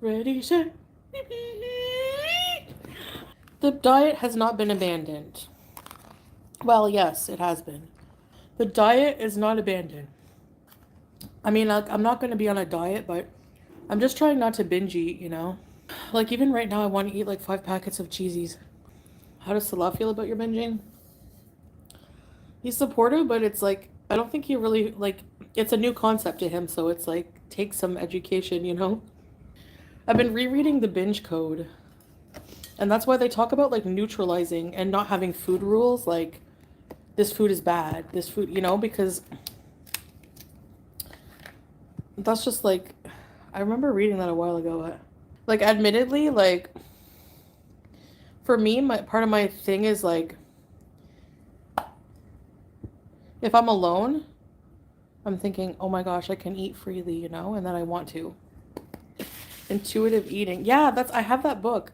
Ready, set, repeat. The diet has not been abandoned. Well, yes, it has been. The diet is not abandoned. I mean, like, I'm not going to be on a diet, but I'm just trying not to binge eat, you know? Like, even right now, I want to eat like 5 packets of cheesies. How does Salah feel about your binging? He's supportive, but it's like, I don't think he really, like, it's a new concept to him, so it's like, take some education, you know? I've been rereading the binge code, and that's why they talk about like neutralizing and not having food rules, like, this food is bad, this food, you know, because that's just like, I remember reading that a while ago. Like, admittedly, like, for me, my part of my thing is like, if I'm alone, I'm thinking, oh my gosh, I can eat freely, you know, and then I want to. Intuitive eating. Yeah, I have that book.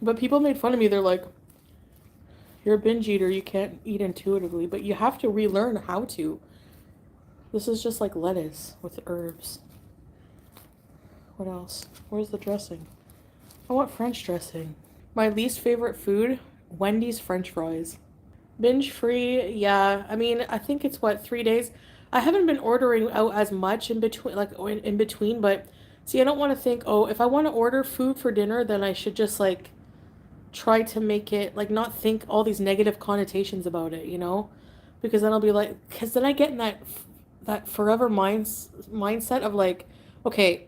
But people made fun of me. They're like, you're a binge eater, you can't eat intuitively, but you have to relearn how to. This is just like lettuce with herbs. What else? Where's the dressing? I want French dressing. My least favorite food, Wendy's French fries. Binge free, yeah. I mean, I think it's what, 3 days? I haven't been ordering out as much in between, like in between, but see, I don't want to think, oh, if I want to order food for dinner, then I should just like try to make it, like, not think all these negative connotations about it, you know? Because then I'll be like, because then I get in that forever mindset of like, okay,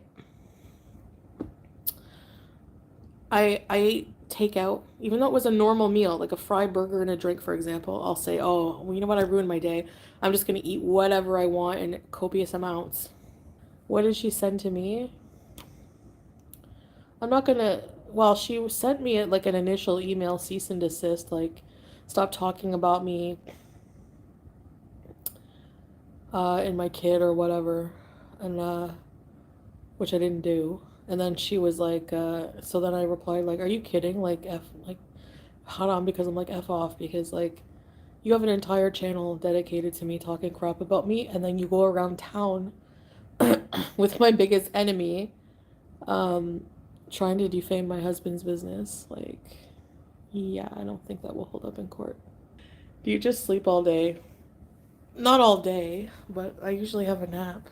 I ate takeout, even though it was a normal meal, like a fried burger and a drink, for example. I'll say, oh, well, you know what? I ruined my day. I'm just gonna eat whatever I want in copious amounts. What did she send to me? I'm not gonna. Well, she sent me like an initial email, cease and desist, like, stop talking about me, and my kid or whatever, and which I didn't do. And then she was like, so then I replied like, are you kidding? Like, like, hold on, because I'm like, F off, because like, you have an entire channel dedicated to me talking crap about me, and then you go around town with my biggest enemy, um, trying to defame my husband's business. Like, yeah, I don't think that will hold up in court. Do you just sleep all day? Not all day, but I usually have a nap.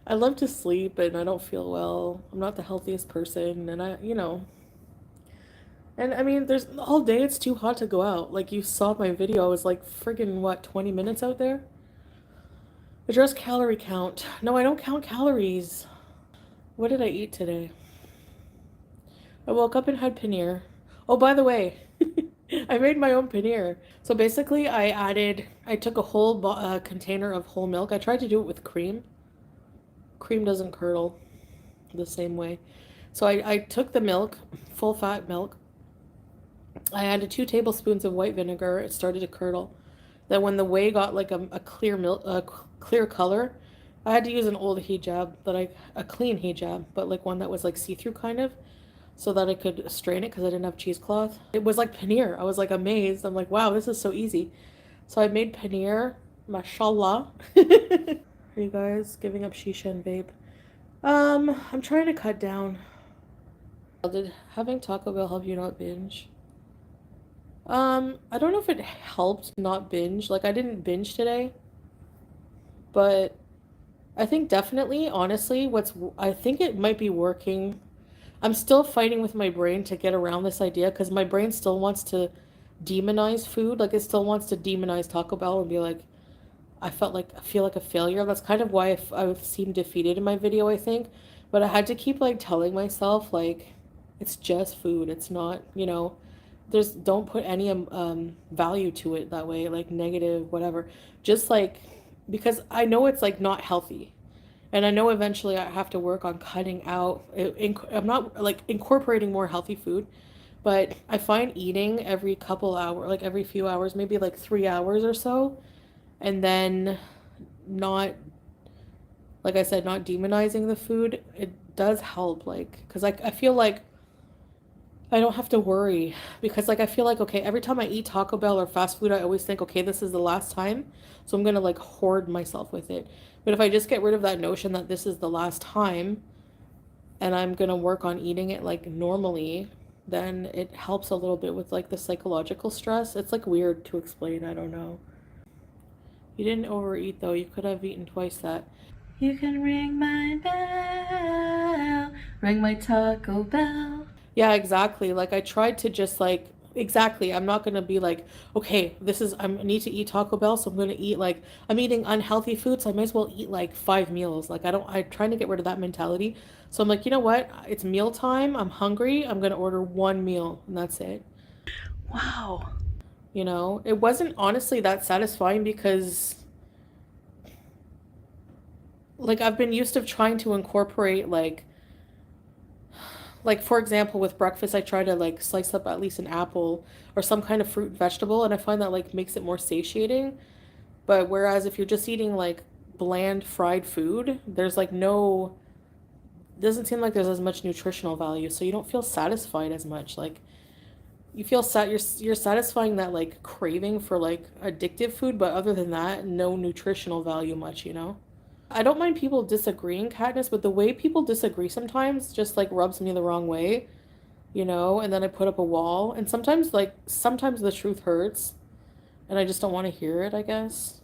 I love to sleep and I don't feel well. I'm not the healthiest person, and and I mean, there's all day it's too hot to go out. Like, you saw my video, I was like friggin' what, 20 minutes out there? Address calorie count. No, I don't count calories. What did I eat today? I woke up and had paneer. Oh, by the way, I made my own paneer. So basically, I took a whole container of whole milk. I tried to do it with cream. Cream doesn't curdle the same way. So I took the milk, full fat milk. I added 2 tablespoons of white vinegar. It started to curdle. Then when the whey got like a clear milk, a clear color, I had to use an old hijab a clean hijab, but like one that was like see-through kind of, so that I could strain it because I didn't have cheesecloth. It was like paneer. I was like amazed. I'm like, wow, this is so easy. So I made paneer, mashallah. Are you guys giving up shisha and vape? I'm trying to cut down. Did having Taco Bell help you not binge? I don't know if it helped not binge. Like, I didn't binge today, but I think definitely, honestly, I think it might be working. I'm still fighting with my brain to get around this idea because my brain still wants to demonize food. Like, it still wants to demonize Taco Bell and be like, I feel like a failure. That's kind of why I seemed defeated in my video, I think. But I had to keep like telling myself like, it's just food. It's not, don't put any value to it that way, like negative, whatever. Just like, because I know it's like not healthy. And I know eventually I have to work on cutting out. I'm not like incorporating more healthy food, but I find eating every couple hours, like every few hours, maybe like 3 hours or so, and then not, like I said, not demonizing the food, it does help. Like, because I feel like I don't have to worry because like I feel like okay, every time I eat Taco Bell or fast food, I always think, okay, this is the last time. So I'm gonna like hoard myself with it. But if I just get rid of that notion that this is the last time and I'm gonna work on eating it like normally, then it helps a little bit with like the psychological stress. It's like weird to explain, I don't know. You didn't overeat though, you could have eaten twice that. You can ring my bell, ring my Taco Bell. Yeah, exactly. Like I tried to just like exactly. I'm not gonna be like, okay, I need to eat Taco Bell, so I'm gonna eat like I'm eating unhealthy food, so I might as well eat like 5 meals. Like I'm trying to get rid of that mentality. So I'm like, you know what? It's meal time. I'm hungry. I'm gonna order one meal and that's it. Wow. You know, it wasn't honestly that satisfying because like I've been used to trying to incorporate like for example with breakfast I try to like slice up at least an apple or some kind of fruit and vegetable and I find that like makes it more satiating. But whereas if you're just eating like bland fried food, there's like no doesn't seem like there's as much nutritional value, so you don't feel satisfied as much. Like you feel you're satisfying that like craving for like addictive food, but other than that, no nutritional value much, you know? I don't mind people disagreeing, Katniss, but the way people disagree sometimes just like rubs me the wrong way, you know? And then I put up a wall. And sometimes the truth hurts and I just don't want to hear it, I guess.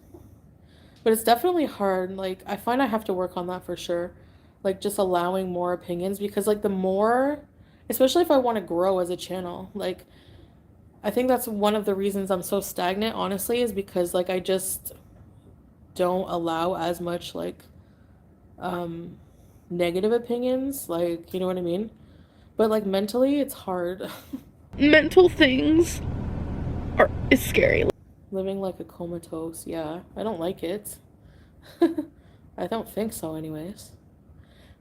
But it's definitely hard. Like, I find I have to work on that for sure. Like, just allowing more opinions because, like, the more, especially if I want to grow as a channel, like, I think that's one of the reasons I'm so stagnant, honestly, is because, like, I just don't allow as much, like, um, negative opinions. Like, you know what I mean? But, like, mentally, it's hard. Mental things is scary. Living like a comatose, yeah. I don't like it. I don't think so, anyways.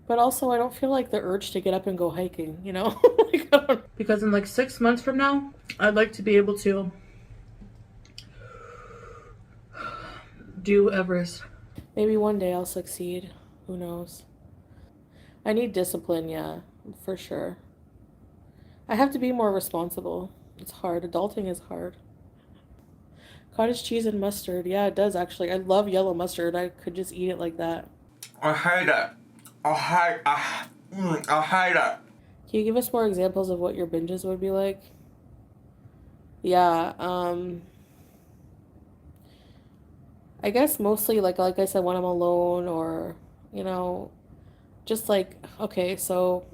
But also, I don't feel like the urge to get up and go hiking, you know? Because in like 6 months from now, I'd like to be able to do Everest. Maybe one day I'll succeed. Who knows? I need discipline, yeah, for sure. I have to be more responsible. It's hard. Adulting is hard. Cottage cheese and mustard. Yeah, it does actually. I love yellow mustard. I could just eat it like that. I hate it. I hate it. Can you give us more examples of what your binges would be like? Yeah, I guess mostly like I said when I'm alone or, you know, just like okay, so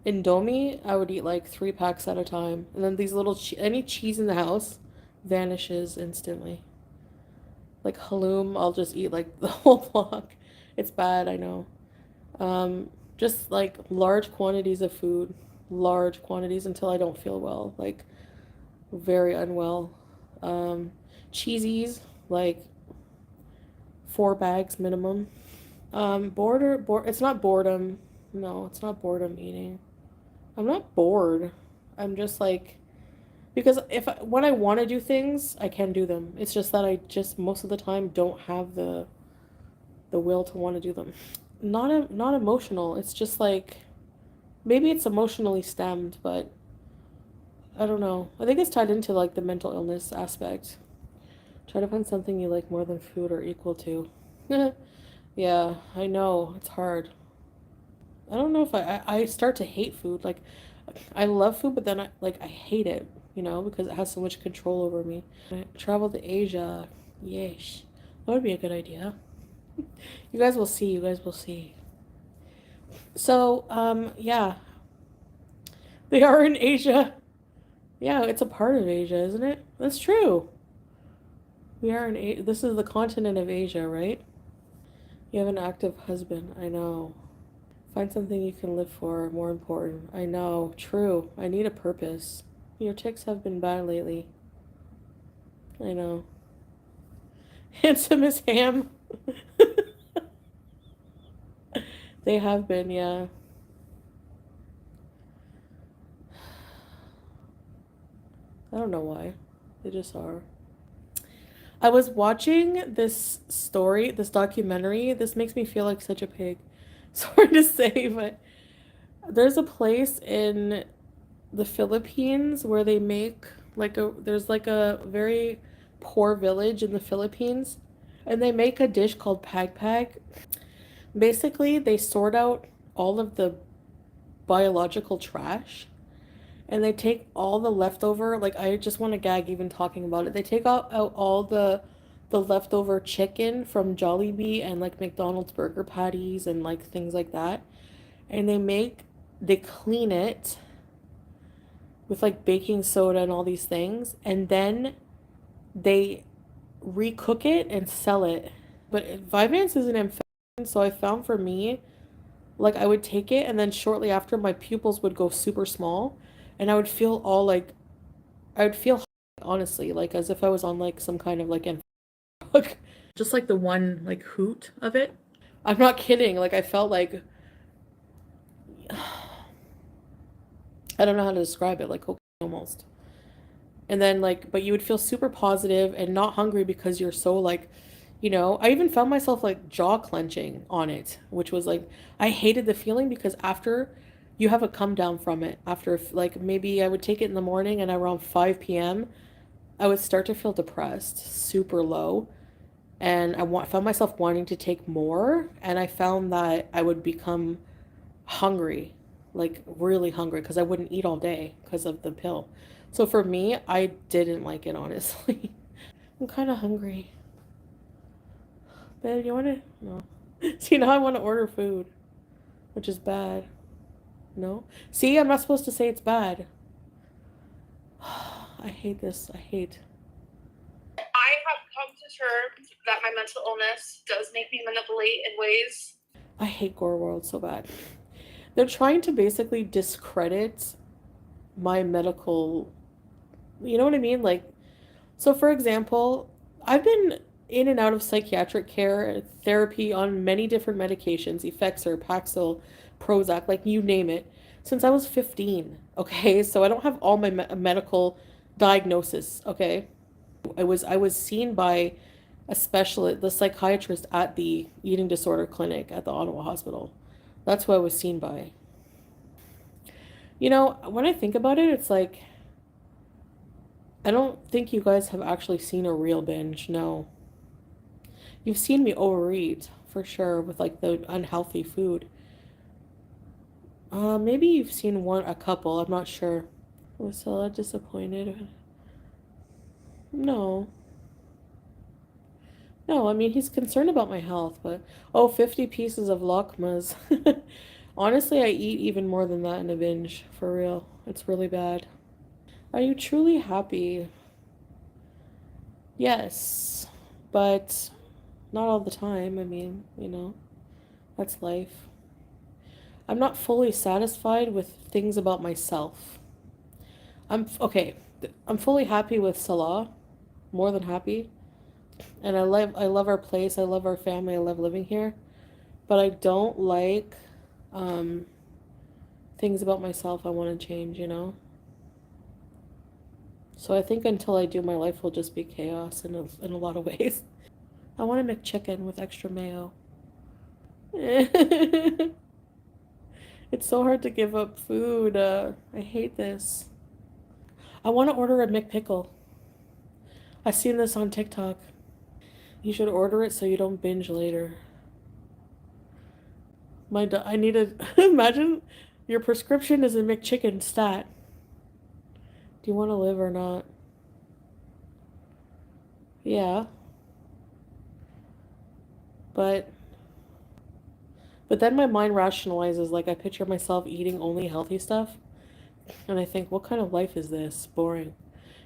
Indomie, I would eat like 3 packs at a time. And then these any cheese in the house vanishes instantly. Like halloum, I'll just eat like the whole block. It's bad, I know. Just like large quantities of food, large quantities until I don't feel well, like very unwell. Cheesies, like 4 bags minimum. It's not boredom. No, it's not boredom eating. I'm not bored. I'm just like, because when I want to do things, I can do them. It's just that I just most of the time don't have the will to want to do them. Not emotional. It's just like maybe it's emotionally stemmed, but I don't know. I think it's tied into like the mental illness aspect. Try to find something you like more than food or equal to. Yeah, I know. It's hard. I don't know if I start to hate food. Like I love food, but then I hate it, you know, because it has so much control over me. I travel to Asia. Yeesh. That would be a good idea. You guys will see. You guys will see. So, yeah. They are in Asia. Yeah, it's a part of Asia, isn't it? That's true. We are in Asia. This is the continent of Asia, right? You have an active husband. I know. Find something you can live for. More important. I know. True. I need a purpose. Your ticks have been bad lately. I know. Handsome as ham. They have been, yeah. I don't know why. They just are. I was watching this documentary. This makes me feel like such a pig. Sorry to say, but there's a place in the Philippines where they make there's like a very poor village in the Philippines and they make a dish called pag pag. Basically, they sort out all of the biological trash and they take all the leftover, like I just want to gag even talking about it. They take out all the leftover chicken from Jollibee and like McDonald's burger patties and like things like that. And they clean it with like baking soda and all these things, and then they recook it and sell it. But Vyvanse is an amphetamine, so I found for me, like I would take it and then shortly after my pupils would go super small and I would feel all like I would feel honestly like as if I was on like some kind of like drug. Just like the one like hoot of it. I'm not kidding. Like I felt like I don't know how to describe it, like cocaine almost. And then like but you would feel super positive and not hungry because you're so like I even found myself like jaw clenching on it, which was like I hated the feeling because after you have a come down from it after like maybe I would take it in the morning and around 5 p.m. I would start to feel depressed, super low, and found myself wanting to take more, and I found that I would become hungry, like really hungry, because I wouldn't eat all day because of the pill. So for me, I didn't like it, honestly. I'm kind of hungry. Babe, you want to? No. See, now I want to order food, which is bad. No? See, I'm not supposed to say it's bad. I hate this. I hate. I have come to terms that my mental illness does make me manipulate in ways. I hate Gore World so bad. They're trying to basically discredit my medical, you know what I mean? Like, so for example, I've been in and out of psychiatric care, therapy on many different medications, Effexor, Paxil, Prozac, like you name it, since I was 15. Okay, so I don't have all my medical diagnosis. Okay, I was seen by a specialist, the psychiatrist at the eating disorder clinic at the Ottawa Hospital. That's who I was seen by. When I think about it, it's like I don't think you guys have actually seen a real binge. No. You've seen me overeat for sure with like the unhealthy food. Maybe you've seen a couple. I'm not sure. Was Stella disappointed? No. No, I mean, he's concerned about my health, but 50 pieces of lakmas. Honestly, I eat even more than that in a binge, for real. It's really bad. Are you truly happy? Yes, but not all the time. I mean, that's life. I'm not fully satisfied with things about myself. Okay. I'm fully happy with Salah, more than happy. And I love our place. I love our family. I love living here. But I don't like um things about myself I want to change. So I think until I do, my life will just be chaos in a lot of ways. I want to make chicken with extra mayo. It's so hard to give up food. I hate this. I want to order a McPickle. I seen this on TikTok. You should order it so you don't binge later. I need to imagine your prescription is a McChicken stat. Do you want to live or not? Yeah. But then my mind rationalizes, like I picture myself eating only healthy stuff. And I think, what kind of life is this? Boring.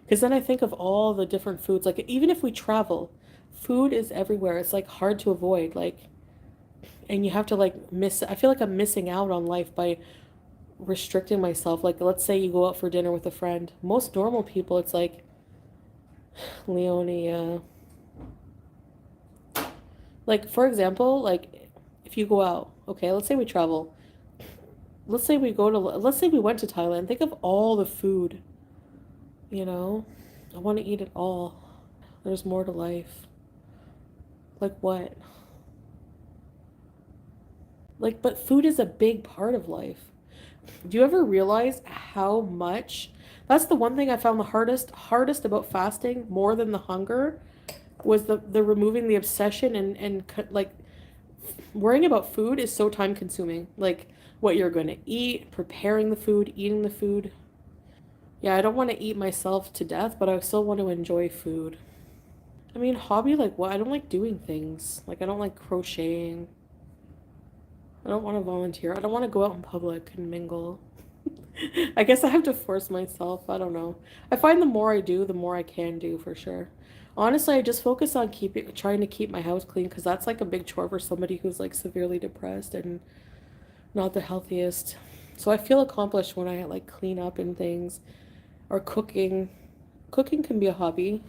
Because then I think of all the different foods. Like, even if we travel, food is everywhere. It's like hard to avoid. Like, and you have to like I feel like I'm missing out on life by restricting myself. Like, let's say you go out for dinner with a friend. Most normal people, it's like, Leonie, like, for example, like, if you go out, okay, let's say we travel. Let's say we went to Thailand. Think of all the food, you know? I want to eat it all. There's more to life. Like what? Like, but food is a big part of life. Do you ever realize how much? That's the one thing I found the hardest about fasting, more than the hunger, was the removing the obsession and like worrying about food is so time consuming. Like what you're going to eat, preparing the food, eating the food. Yeah, I don't want to eat myself to death, but I still want to enjoy food. I mean, hobby, like what? I don't like doing things. Like I don't like crocheting. I don't want to volunteer. I don't want to go out in public and mingle. I guess I have to force myself. I don't know. I find the more I do, the more I can do for sure. Honestly, I just focus on trying to keep my house clean because that's like a big chore for somebody who's like severely depressed and not the healthiest. So I feel accomplished when I like clean up and things or cooking. Cooking can be a hobby.